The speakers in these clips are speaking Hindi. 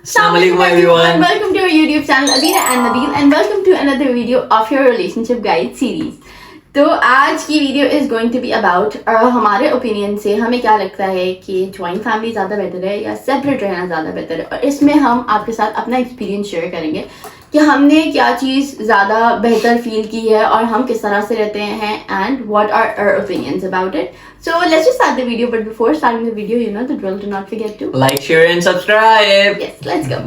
Assalamualaikum everyone. Welcome to our YouTube channel Abira and Nabil and welcome to another video of your relationship guide series. तो आज की video is going to be about हमारे ओपिनियन से हमें क्या लगता है कि ज्वाइंट फैमिली ज़्यादा बेटर है या सेपरेट रहना ज़्यादा बेटर है, और इसमें हम आपके साथ अपना एक्सपीरियंस शेयर करेंगे कि हमने क्या चीज़ ज़्यादा बेहतर फील की है और हम किस तरह से रहते हैं and what are our opinions about it. So let's just start the video, but before starting the video, you know the drill. Do not forget to Like, share and subscribe. Yes, let's go.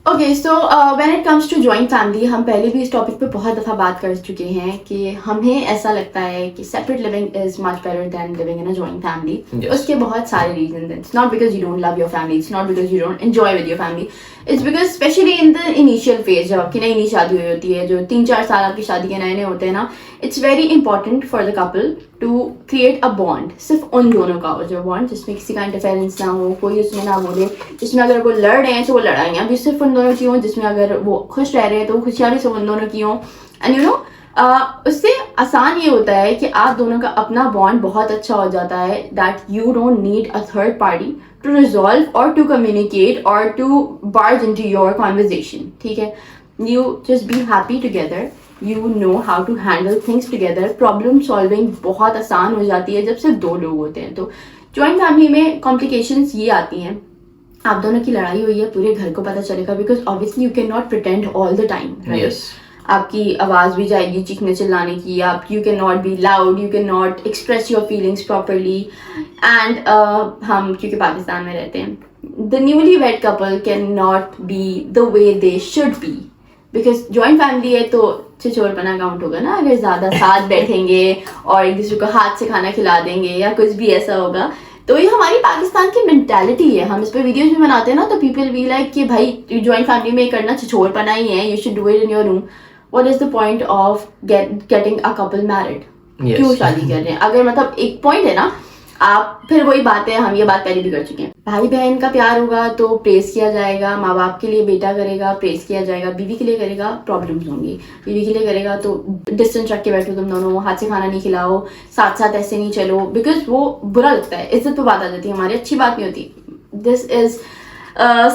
Okay, so when it comes to joint family, हम पहले भी इस टॉपिक पे बहुत दफ़ा बात कर चुके हैं कि हमें ऐसा लगता है कि separate living is much better than living in a joint family. Yes. उसके बहुत सारे reasons हैं. It's not because you don't love your family. It's not because you don't enjoy with your family. It's because especially in the initial phase, जब आपकी नई नई शादी हुई होती है, जो 3-4 साल आपकी शादी के नए नए होते हैं ना, it's very important for the couple to create a bond. सिर्फ उन दोनों का हो जो bond जिसमें किसी का interference ना हो, कोई उसमें ना बोले, जिसमें अगर वो लड़ रहे हैं तो वो लड़ाइयाँ भी सिर्फ उन दोनों की हों, जिसमें अगर वो खुश रह रहे हैं तो वो खुशियाँ भी सिर्फ उन दोनों की हों. एंड यू नो उससे आसान ये होता है कि आप दोनों का अपना बॉन्ड बहुत अच्छा हो जाता है, that you don't need a third party to resolve or to communicate or to barge into your conversation. ठीक है, you just be happy together, you know how to handle things together. Problem solving बहुत आसान हो जाती है जब सिर्फ दो लोग होते हैं. तो जॉइंट फैमिली में कॉम्प्लिकेशंस ये आती हैं, आप दोनों की लड़ाई हुई है पूरे घर को पता चलेगा, because obviously you can not pretend all the time. आपकी आवाज़ भी जाएगी चीखने चिल्लाने की, आप you can not be loud, you can not express your feelings properly. And हम क्योंकि पाकिस्तान में रहते हैं, the newly wed couple can not be the way they should be, because joint family है तो छिछोरपना काउंट होगा ना अगर ज़्यादा साथ बैठेंगे और एक दूसरे को हाथ से खाना खिला देंगे या कुछ भी ऐसा होगा. तो ये हमारी पाकिस्तान की मेंटालिटी है. हम इस पर वीडियोज भी बनाते हैं ना, तो पीपल बी लाइक कि भाई जॉइंट फैमिली में करना छिछोरपना ही है, you should do it in your room. What is the point of getting a couple married? क्यों शादी कर रहे हैं? अगर मतलब एक पॉइंट है ना, आप फिर वही बात है, हम ये बात पहले भी कर चुके हैं. भाई बहन का प्यार होगा तो प्रेस किया जाएगा, माँ बाप के लिए बेटा करेगा प्रेस किया जाएगा, बीवी के लिए करेगा प्रॉब्लम्स होंगी, बीवी के लिए करेगा तो डिस्टेंस रख के बैठो तुम दोनों, हाथ से खाना नहीं खिलाओ, साथ साथ ऐसे नहीं चलो, बिकॉज वो बुरा लगता है, इज्जत पे बात आ जाती है, हमारी अच्छी बात नहीं होती. This is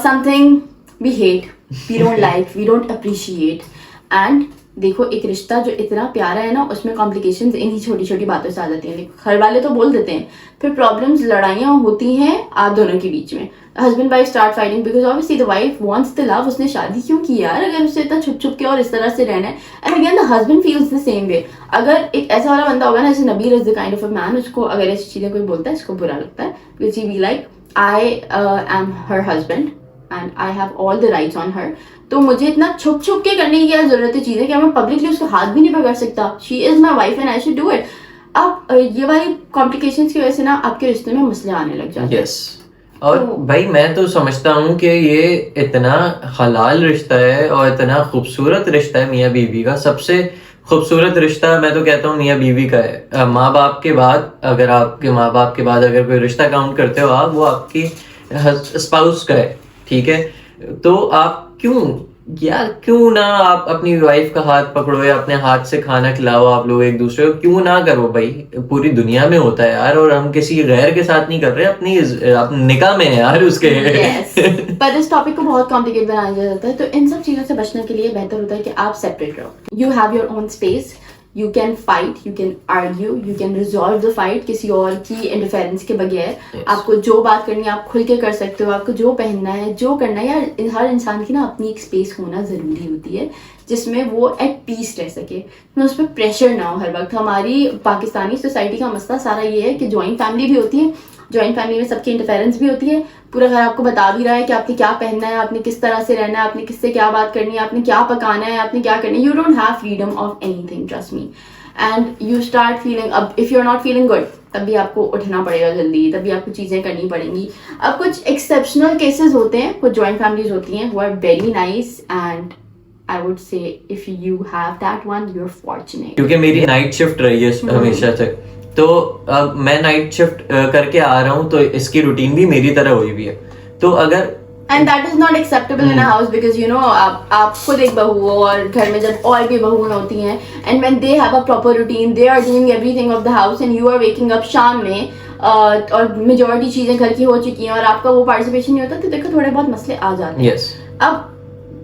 something we hate, we don't like, we don't appreciate. And देखो, एक रिश्ता जो इतना प्यारा है ना, उसमें कॉम्प्लिकेशंस इन्हीं छोटी छोटी बातों से आ जाती हैं. घर वाले तो बोल देते हैं, फिर प्रॉब्लम्स लड़ाइयाँ होती हैं आप दोनों के बीच में. Husband wife start fighting because obviously the wife wants the love. उसने शादी क्यों की यार अगर उसे इतना छुप छुप के और इस तरह से रहना है. And again the husband feels the same way. अगर एक ऐसा वाला बंदा होगा ना, जैसे Nabeel is the kind of a man, उसको अगर ऐसी चीजें कोई बोलता है इसको बुरा लगता है, which he be like I am her husband and I have all the rights on her. तो मुझे इतना छुप छुप के करने की क्या जरूरत है चीजें, क्या मैं पब्लिकली उसको हाथ भी नहीं पकड़ सकता? She is my wife and I should do it. अब ये वाली कॉम्प्लिकेशंस की वजह से ना आपके रिश्ते में मसले आने लग जाते हैं. Yes. और भाई मैं तो समझता हूँ कि ये इतना हलाल रिश्ता है और इतना खूबसूरत रिश्ता है मियाँ बीवी का. सबसे खूबसूरत रिश्ता मैं तो कहता हूँ मियाँ बीवी का है. माँ बाप के बाद, अगर आपके माँ बाप के बाद अगर कोई रिश्ता काउंट करते हो आप, वो आपकी स्पाउस का है. ठीक है, तो आप क्यों ना आप अपनी वाइफ का हाथ पकड़ो या अपने हाथ से खाना खिलाओ आप लोग एक दूसरे को, क्यों ना करो भाई? पूरी दुनिया में होता है यार, और हम किसी गैर के साथ नहीं कर रहे, अपनी निकाह में है यार उसके. पर इस टॉपिक को बहुत कॉम्प्लिकेट बनाया जाता है, तो इन सब चीजों से बचने के लिए बेहतर होता है कि आप सेपरेट रहो. You have your own space, you can fight, you can argue, you can resolve the fight किसी और की इंटरफेरेंस के बगैर. Yes. आपको जो बात करनी है आप खुल के कर सकते हो, आपको जो पहनना है जो करना है, यार हर इंसान की ना अपनी एक स्पेस होना ज़रूरी होती है जिसमें वो एट पीस रह सके, उस पर प्रेशर ना हो हर वक्त. हमारी पाकिस्तानी सोसाइटी का मसला सारा ये है कि जॉइंट फैमिली भी होती है, जॉइंट फैमिली में सबकी इंटरफेरेंस भी होती है, पूरा घर आपको बता भी रहा है कि आपने क्या पहनना है, आपने किस तरह से रहना है, आपने किससे क्या बात करनी है, आपने क्या पकाना है, आपने क्या करना है. You don't have freedom of anything, trust me. And you start feeling, अब if you are not feeling good तब भी आपको उठना पड़ेगा जल्दी, तब भी आपको चीज़ें करनी पड़ेंगी. अब कुछ एक्सेप्शनल केसेस होते हैं, कुछ जॉइंट फैमिलीज होती हैं वो are very nice, and I would say if you have that one you are fortunate. क्योंकि मेरी नाइट शिफ्ट रही है हमेशा से, तो अब मैं नाइट शिफ्ट करके आ रहा हूँ, तो इसकी रूटीन भी मेरी तरह हुई हुई है. तो अगर and that is not acceptable in a house, because you know आप खुद एक बहू हो और घर में जब और भी बहुएं होती हैं, and when they have a proper routine, they are doing everything of the house and you are waking up शाम में, और मेजॉरिटी चीजें घर की हो चुकी हैं और आपका वो पार्टिसिपेशन नहीं होता, तो देखो थोड़े बहुत मसले आ जाते हैं. yes. अब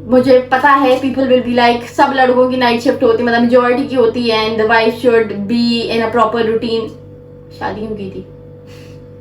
मुझे पता है पीपल विल बी लाइक सब लड़कों की नाइट शिफ्ट होती है, मतलब मेजोरिटी की होती है, and the wife should be in a proper routine. शादी क्यों की थी?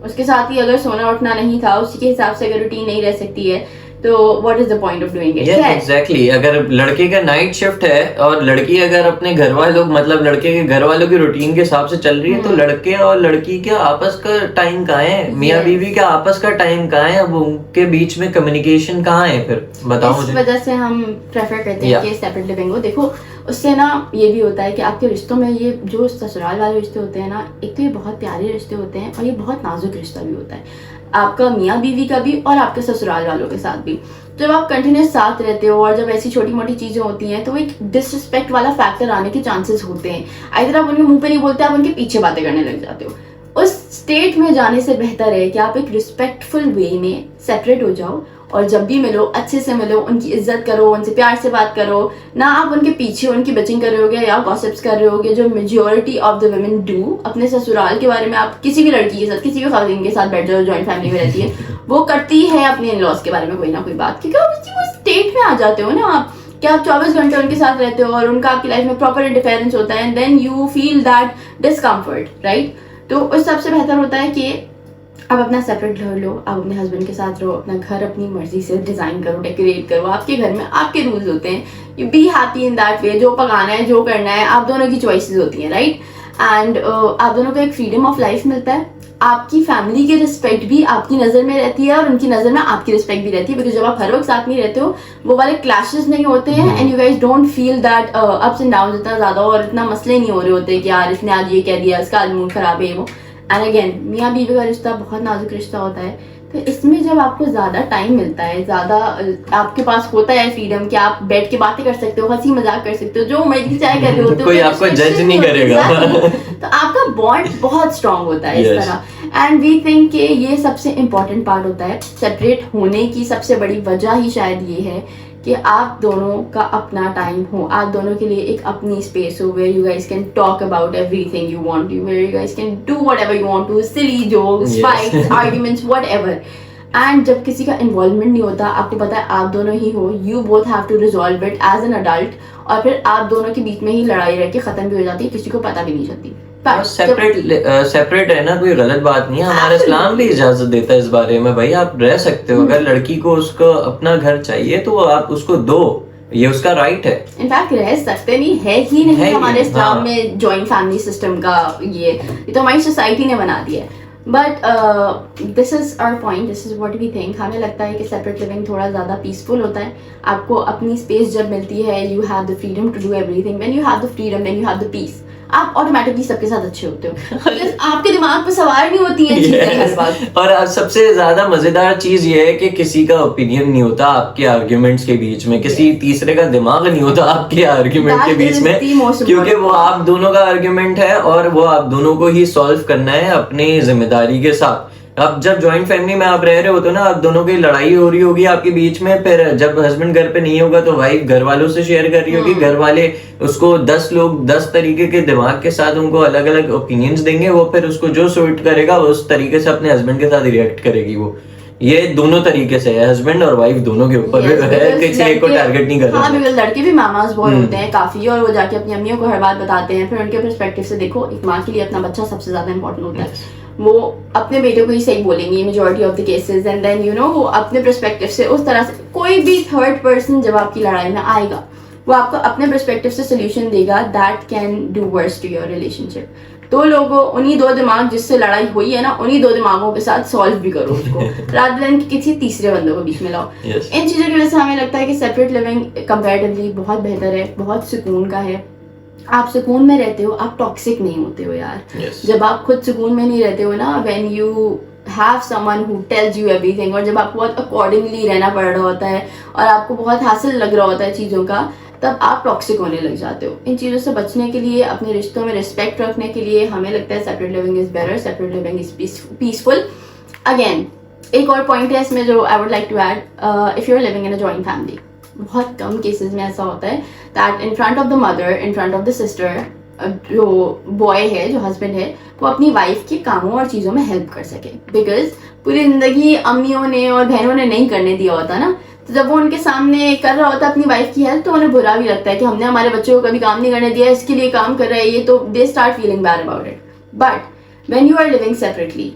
उसके साथ ही अगर सोना उठना नहीं था, उसी के हिसाब से अगर रूटीन नहीं रह सकती है, तो what is the point of doing it? Exactly. अगर लड़के का नाइट शिफ्ट है और लड़की अगर अपने घर वालों मतलब लड़के के घर वालों की रूटीन के हिसाब से चल रही है, तो लड़के और लड़की के आपस का टाइम कहाँ है? मियाँ बीवी का आपस का टाइम कहाँ है? अब उनके बीच में कम्युनिकेशन कहाँ है? फिर बताओ मुझे। इस वजह से हम प्रेफर करते हैं कि सेपरेट लिविंग हो। देखो उससे ना ये भी होता है कि आपके रिश्तों में ये जो ससुराल वाले रिश्ते होते हैं ना, एक तो ये बहुत प्यारे रिश्ते होते हैं और ये बहुत नाजुक रिश्ता भी होता है, आपका मियाँ बीवी का भी और आपके ससुराल वालों के साथ भी। जब आप कंटिन्यूस साथ रहते हो और जब ऐसी छोटी मोटी चीजें होती हैं, तो एक डिसरिस्पेक्ट वाला फैक्टर आने के चांसेस होते हैं। अगर आप उनके मुंह पे नहीं बोलते, आप उनके पीछे बातें करने लग जाते हो। उस स्टेट में जाने से बेहतर है कि आप एक रिस्पेक्टफुल वे में सेपरेट हो जाओ और जब भी मिलो अच्छे से मिलो, उनकी इज्जत करो, उनसे प्यार से बात करो ना। आप उनके पीछे उनकी बचिंग कर रहे होगे या गॉसिप्स कर रहे होगे, जो majority of the women do. अपने ससुराल के बारे में आप किसी भी लड़की के साथ, किसी भी खातिन के साथ बैठ जाओ, जॉइंट फैमिली में रहती है, वो करती है अपने इन लॉज के बारे में कोई ना कोई बात, क्योंकि आप उस स्टेट में आ जाते हो ना आप, कि आप 24 घंटे उनके साथ रहते हो और उनका आपकी लाइफ में प्रॉपर इंटरफेरेंस होता है, and then you feel that discomfort, right? तो उस सबसे बेहतर होता है कि आप अपना सेपरेट घर लो, आप अपने हस्बैंड के साथ रहो, अपना घर अपनी मर्जी से डिजाइन करो, डेकोरेट करो। आपके घर में आपके रूल्स होते हैं, you be happy in that way. जो पकाना है, जो करना है, आप दोनों की चॉइसेस होती हैं, राइट? एंड आप दोनों को एक फ्रीडम ऑफ लाइफ मिलता है। आपकी फैमिली की रिस्पेक्ट भी आपकी नज़र में रहती है और उनकी नज़र में आपकी रिस्पेक्ट भी रहती है, बिकॉज जब आप हर वक्त साथ में रहते हो, वो वाले क्लैशेस नहीं होते हैं, and you guys don't feel that ups and down इतना ज़्यादा, और इतना मसले नहीं हो रहे होते कि यार इसने आज ये कह दिया, इसका आज मूड खराब है वो। एंड अगेन मियाँ बीवी का रिश्ता बहुत नाजुक रिश्ता होता है, तो इसमें जब आपको ज़्यादा टाइम मिलता है, ज़्यादा आपके पास होता है फ्रीडम कि आप बैठ के बातें कर सकते हो, हंसी मजाक कर सकते हो, जो मर्जी चाहे कर रहे होते हो, कोई आपको जज नहीं करेगा। तो आपका बॉन्ड बहुत स्ट्रांग होता है इस तरह। एंड वी थिंक कि ये सबसे इम्पोर्टेंट पार्ट होता है। सेपरेट होने की सबसे बड़ी वजह ही शायद ये है कि आप दोनों का अपना टाइम हो, आप दोनों के लिए एक अपनी स्पेस हो, where you guys can talk about everything you want to, where you guys can do whatever you want to, silly jokes, fights, arguments, whatever. And जब किसी का इन्वॉल्वमेंट नहीं होता, आपको पता है आप दोनों ही हो, you both have to resolve it as an adult, और फिर आप दोनों के बीच में ही लड़ाई रह के खत्म भी हो जाती है, किसी को पता भी नहीं चलती। सेपरेट रहना कोई गलत बात नहीं है, हमारा इस्लाम भी इजाजत देता है इस बारे में। भाई आप रह सकते हो, अगर लड़की को उसको अपना घर चाहिए तो आप उसको दो, ये उसका राइट है। इनफैक्ट रह सकते नहीं है ही नहीं हमारे इस्लाम में जॉइंट फैमिली सिस्टम का, ये तो हमारी सोसाइटी ने बना दिया है। But this is our point, this is what we think. हमें लगता है कि सेपरेट लिविंग थोड़ा ज़्यादा पीसफुल होता है। आपको अपनी स्पेस जब मिलती है, you have the freedom to do everything. When you have the freedom, when you have the peace, आप ऑटोमेटिकली सबके साथ अच्छे होते हो, बिकॉज़ आपके दिमाग पे सवार नहीं होती है चीजें हर बात। और सबसे ज्यादा मजेदार चीज ये है कि किसी का ओपिनियन नहीं होता आपके आर्ग्यूमेंट्स के बीच में, किसी तीसरे का दिमाग नहीं होता आपके आर्ग्यूमेंट के बीच में, क्योंकि वो आप दोनों का आर्ग्यूमेंट है और वो आप दोनों को ही सॉल्व करना है अपनी जिम्मेदारी के साथ। अब जब जॉइंट फैमिली में आप रह रहे होते हो ना, आप दोनों की लड़ाई हो रही होगी आपके बीच में, फिर जब हस्बैंड घर पे नहीं होगा तो वाइफ घर वालों से शेयर कर रही होगी, घर वाले उसको 10 लोग 10 तरीके के दिमाग के साथ उनको अलग अलग ओपिनियंस देंगे, वो फिर उसको जो सूट करेगा वो उस तरीके से अपने हस्बैंड के साथ रिएक्ट करेगी। वो ये दोनों तरीके से है, हस्बैंड और वाइफ दोनों के ऊपर है, किसी एक को टारगेट नहीं कर रहा। हाँ, बिकॉज़ लड़के भी मामाज बॉय होते हैं काफी, और वो जाके अपनी अम्मियों को हर बात बताते हैं। फिर उनके पर्सपेक्टिव से देखो, एक माँ के लिए अपना बच्चा सबसे ज्यादा इंपॉर्टेंट होता है, वो अपने बेटे को ही सही बोलेंगी majority of the cases, and then you know वो अपने पर्सपेक्टिव से उस तरह से, कोई भी थर्ड पर्सन जब आपकी लड़ाई में आएगा, वो आपको अपने पर्सपेक्टिव से सोल्यूशन देगा that can do worse to your relationship. दो लोगों, उन्हीं दो दिमाग जिससे लड़ाई हुई है ना, उन्हीं दो दिमागों के साथ सॉल्व भी करो उसको, रादर देन कि किसी तीसरे बंदों को बीच में लाओ। इन चीजों की वजह से हमें लगता है कि सेपरेट लिविंग कंपैरेटिवली बहुत बेहतर है, बहुत सुकून का है। आप सुकून में रहते हो, आप टॉक्सिक नहीं होते हो यार। जब आप खुद सुकून में नहीं रहते हो ना, when you have someone who tells you everything, और जब आपको बहुत अकॉर्डिंगली रहना पड़ रहा होता है और आपको बहुत हासिल लग रहा होता है चीज़ों का, तब आप टॉक्सिक होने लग जाते हो। इन चीज़ों से बचने के लिए, अपने रिश्तों में रिस्पेक्ट रखने के लिए, हमें लगता है separate living is better, separate living is peaceful. Again एक और पॉइंट है इसमें जो I would like to add, if you are living in a joint family, बहुत कम केसेस में ऐसा होता है that in front of the mother, in front of the sister, जो बॉय है, जो हस्बैंड है, वो अपनी वाइफ के कामों और चीज़ों में हेल्प कर सके, बिकॉज पूरी जिंदगी अम्मियों ने और बहनों ने नहीं करने दिया होता ना, तो जब वो उनके सामने कर रहा होता है अपनी वाइफ की हेल्प, तो उन्हें बुरा भी लगता है कि हमने हमारे बच्चों को कभी काम नहीं करने दिया, इसके लिए काम कर रहा है ये, तो they start feeling bad about it. But when you are living separately,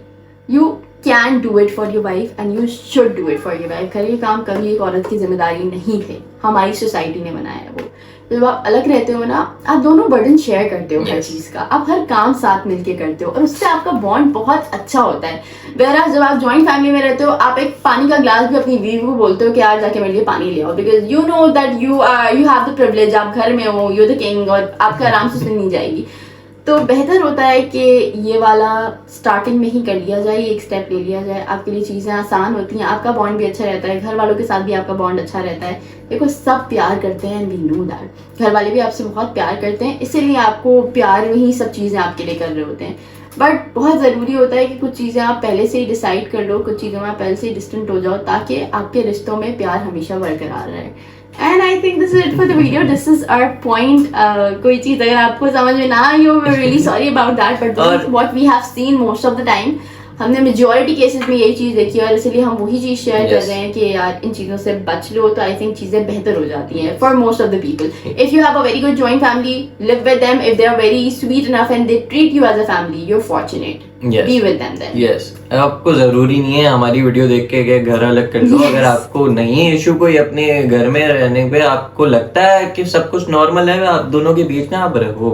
you can do it for your wife and you should do it for your wife. घर के काम कभी एक औरत की जिम्मेदारी नहीं है, हमारी सोसाइटी ने बनाया है वो. जब आप अलग रहते हो ना, आप दोनों बर्डन शेयर करते हो हर चीज़ का, आप हर काम साथ मिलके करते हो और उससे आपका बॉन्ड बहुत अच्छा होता है. वेराज जब आप जॉइंट फैमिली में रहते हो, आप एक पानी का ग्लास भी अपनी बीवी को बोलते हो कि यार जाके मेरे लिए पानी ले आओ, because you know that you have the privilege, आप घर में हो, यू द किंग, और आपका आराम से सुनी जाएगी. तो बेहतर होता है कि ये वाला स्टार्टिंग में ही कर लिया जाए, एक स्टेप ले लिया जाए, आपके लिए चीज़ें आसान होती हैं, आपका बॉन्ड भी अच्छा रहता है, घर वालों के साथ भी आपका बॉन्ड अच्छा रहता है. देखो सब प्यार करते हैं, वी नो दैट, घर वाले भी आपसे बहुत प्यार करते हैं, इसीलिए आपको प्यार में ही सब चीज़ें आपके लिए कर रहे होते हैं. बट बहुत ज़रूरी होता है कि कुछ चीज़ें आप पहले से ही डिसाइड कर लो, कुछ चीज़ों में आप पहले से ही डिस्टेंट हो जाओ, ताकि आपके रिश्तों में प्यार हमेशा बरकरार रहे. And I think this is it for the video. This is our point. कोई चीज़ अगर आपको समझ में ना आई हो, we're really sorry about that. But this is what we have seen most of the time. हमने मेजॉरिटी केसेस में यही चीज़ देखी है और इसलिए हम वही चीज़ शेयर कर रहे हैं कि यार इन चीज़ों से बच लो, तो आई थिंक चीज़ें बेहतर हो जाती हैं for most of the people. If you have a very good joint family, live with them. If they are very sweet enough and they treat you as a family, you are fortunate. Be with them then. Yes, आपको जरूरी नहीं है हमारी वीडियो देख के घर अलग कर दो. अगर आपको नहीं इशू कोई अपने घर में रहने पे, आपको लगता है कि सब कुछ नॉर्मल है, आप दोनों के बीच में आप रहो.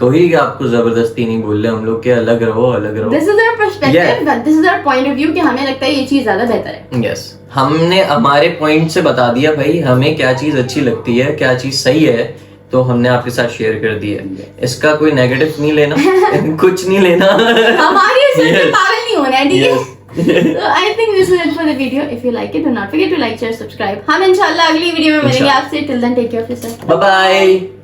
कोई आपको जबरदस्ती नहीं बोल रहे हम लोग के अलग रहो. This is our perspective, this is our point of view कि हमें लगता है ये चीज ज्यादा बेहतर है. यस, हमने हमारे पॉइंट से बता दिया भाई हमें क्या चीज अच्छी लगती है, क्या चीज सही है, तो हमने आपके साथ शेयर कर दिया. इसका कोई नेगेटिव नहीं लेना, कुछ नहीं लेना. हमारी पागल नहीं होना है, ठीक है. So I think this is it for the video. If you like it, do not forget to like, share, subscribe. हम इंशाल्लाह अगली वीडियो में मिलेंगे आपसे. Till then, take care of yourself. Bye bye.